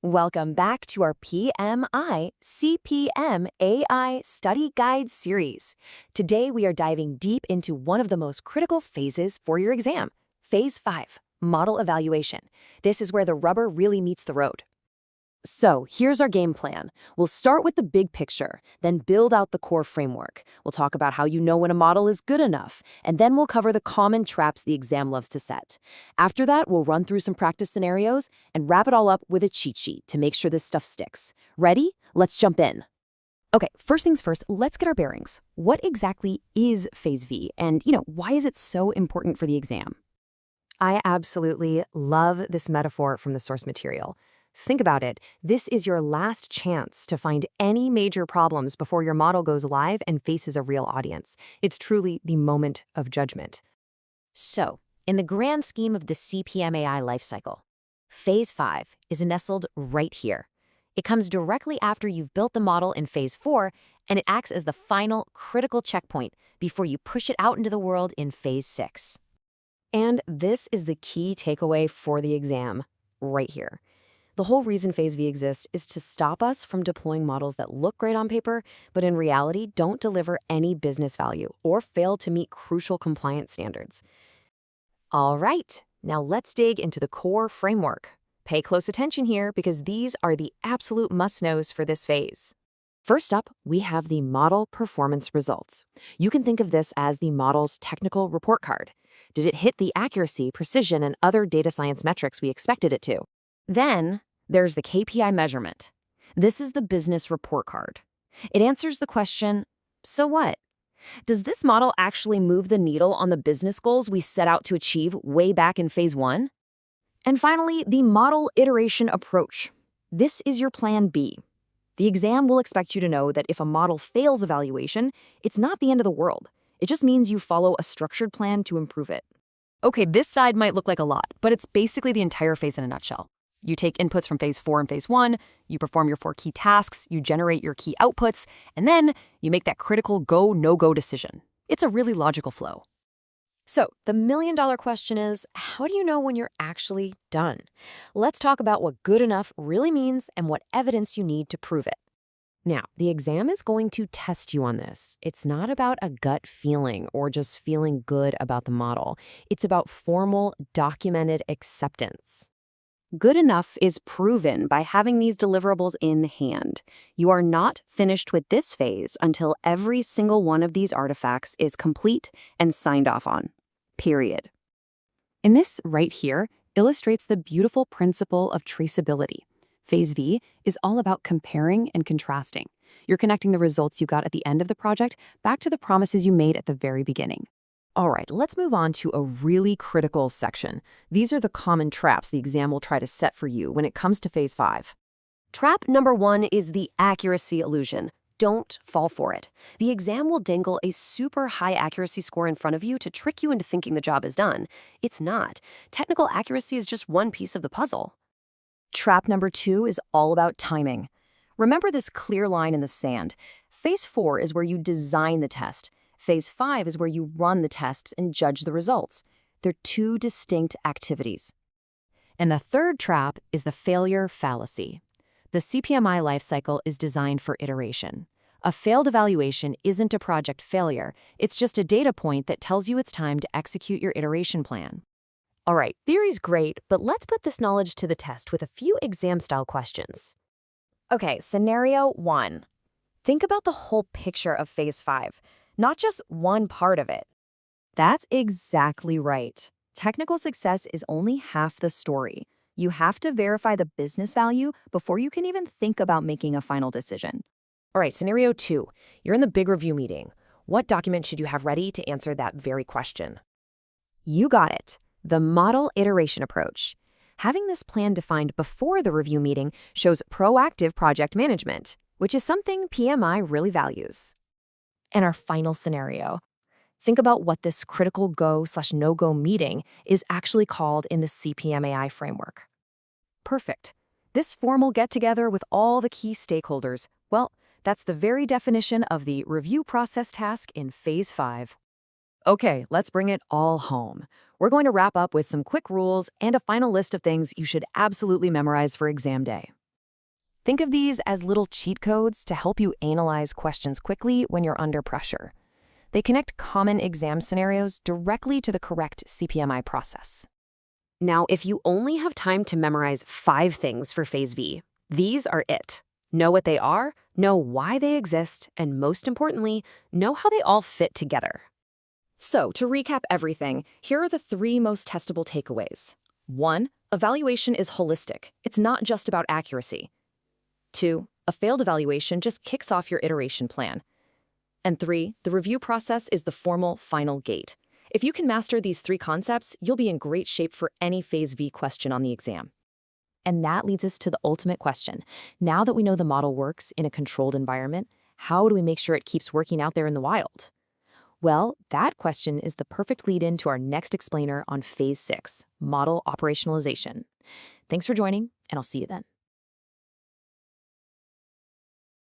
Welcome back to our PMI CPMAI Study Guide series. Today we are diving deep into one of the most critical phases for your exam, Phase 5, Model Evaluation. This is where the rubber really meets the road. So here's our game plan. We'll start with the big picture, then build out the core framework. We'll talk about how you know when a model is good enough, and then we'll cover the common traps the exam loves to set. After that, we'll run through some practice scenarios and wrap it all up with a cheat sheet to make sure this stuff sticks. Ready? Let's jump in. Okay, first things first, let's get our bearings. What exactly is Phase V, and why is it so important for the exam? I absolutely love this metaphor from the source material. Think about it. This is your last chance to find any major problems before your model goes live and faces a real audience. It's truly the moment of judgment. So, in the grand scheme of the CPMAI lifecycle, Phase 5 is nestled right here. It comes directly after you've built the model in Phase 4, and it acts as the final critical checkpoint before you push it out into the world in Phase 6. And this is the key takeaway for the exam, right here. The whole reason Phase V exists is to stop us from deploying models that look great on paper, but in reality don't deliver any business value or fail to meet crucial compliance standards. All right, now let's dig into the core framework. Pay close attention here because these are the absolute must-knows for this phase. First up, we have the model performance results. You can think of this as the model's technical report card. Did it hit the accuracy, precision, and other data science metrics we expected it to? Then, there's the KPI measurement. This is the business report card. It answers the question, so what? Does this model actually move the needle on the business goals we set out to achieve way back in Phase 1? And finally, the model iteration approach. This is your plan B. The exam will expect you to know that if a model fails evaluation, it's not the end of the world. It just means you follow a structured plan to improve it. Okay, this slide might look like a lot, but it's basically the entire phase in a nutshell. You take inputs from Phase 4 and Phase 1, you perform your 4 key tasks, you generate your key outputs, and then you make that critical go, no-go decision. It's a really logical flow. So, the million-dollar question is, how do you know when you're actually done? Let's talk about what good enough really means and what evidence you need to prove it. Now, the exam is going to test you on this. It's not about a gut feeling or just feeling good about the model. It's about formal, documented acceptance. Good enough is proven by having these deliverables in hand. You are not finished with this phase until every single one of these artifacts is complete and signed off on. Period. And this right here illustrates the beautiful principle of traceability. Phase V is all about comparing and contrasting. You're connecting the results you got at the end of the project back to the promises you made at the very beginning. All right, let's move on to a really critical section. These are the common traps the exam will try to set for you when it comes to Phase 5. Trap number 1 is the accuracy illusion. Don't fall for it. The exam will dangle a super high accuracy score in front of you to trick you into thinking the job is done. It's not. Technical accuracy is just one piece of the puzzle. Trap number 2 is all about timing. Remember this clear line in the sand. Phase 4 is where you design the test. Phase 5 is where you run the tests and judge the results. They're two distinct activities. And the third trap is the failure fallacy. The CPMI lifecycle is designed for iteration. A failed evaluation isn't a project failure. It's just a data point that tells you it's time to execute your iteration plan. All right, theory's great, but let's put this knowledge to the test with a few exam-style questions. Okay, scenario 1. Think about the whole picture of Phase 5. Not just one part of it. That's exactly right. Technical success is only half the story. You have to verify the business value before you can even think about making a final decision. All right, scenario 2. You're in the big review meeting. What document should you have ready to answer that very question? You got it. The model iteration approach. Having this plan defined before the review meeting shows proactive project management, which is something PMI really values. And our final scenario. Think about what this critical go/no-go meeting is actually called in the CPMAI framework. Perfect. This formal get-together with all the key stakeholders, well, that's the very definition of the review process task in Phase 5. Okay, let's bring it all home. We're going to wrap up with some quick rules and a final list of things you should absolutely memorize for exam day. Think of these as little cheat codes to help you analyze questions quickly when you're under pressure. They connect common exam scenarios directly to the correct CPMI process. Now, if you only have time to memorize 5 things for Phase V, these are it. Know what they are, know why they exist, and most importantly, know how they all fit together. So, to recap everything, here are the 3 most testable takeaways. 1. Evaluation is holistic. It's not just about accuracy. 2. A failed evaluation just kicks off your iteration plan. And 3. The review process is the formal final gate. If you can master these 3 concepts, you'll be in great shape for any Phase V question on the exam. And that leads us to the ultimate question. Now that we know the model works in a controlled environment, how do we make sure it keeps working out there in the wild? Well, that question is the perfect lead-in to our next explainer on Phase 6, model operationalization. Thanks for joining, and I'll see you then.